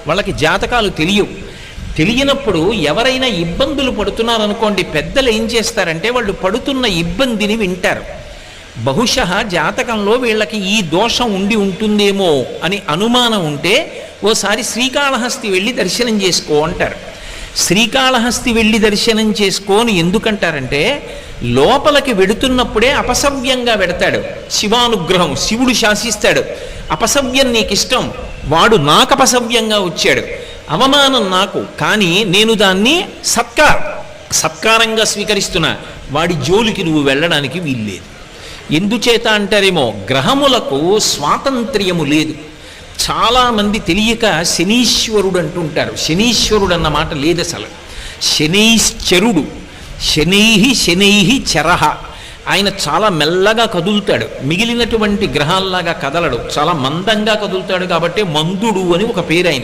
వాళ్ళకి జాతకాలు తెలియనప్పుడు ఎవరైనా ఇబ్బందులు పడుతున్నారనుకోండి, పెద్దలు ఏం చేస్తారంటే వాళ్ళు పడుతున్న ఇబ్బందిని వింటారు. బహుశः జాతకంలో వీళ్ళకి ఈ దోషం ఉండి ఉంటుందేమో అని అనుమానం ఉంటే ఓసారి శ్రీకాళహస్తి వెళ్ళి దర్శనం చేసుకో అంటారు. శ్రీకాళహస్తి వెళ్ళి దర్శనం చేసుకోని ఎందుకంటారంటే, లోపలికి వెడుతున్నప్పుడే అపసవ్యంగా వెడతాడు. శివానుగ్రహం, శివుడు శాసిస్తాడు. అపసవ్యం నీకు ఇష్టం, వాడు నాకు అపసవ్యంగా వచ్చాడు, అవమానం నాకు, కానీ నేను దాన్ని సత్కారంగా స్వీకరిస్తున్నా, వాడి జోలికి నువ్వు వెళ్ళడానికి వీల్లేదు. ఎందుచేత అంటారేమో, గ్రహములకు స్వాతంత్ర్యము లేదు. చాలామంది తెలియక శనీశ్వరుడు అంటుంటారు. శనీశ్వరుడు అన్న మాట లేదు అసలు. శనైశ్చరుడు, శనైహి చరహ. ఆయన చాలా మెల్లగా కదులుతాడు, మిగిలినటువంటి గ్రహాల్లాగా కదలడు, చాలా మందంగా కదులుతాడు. కాబట్టి మందుడు అని ఒక పేరు ఆయన.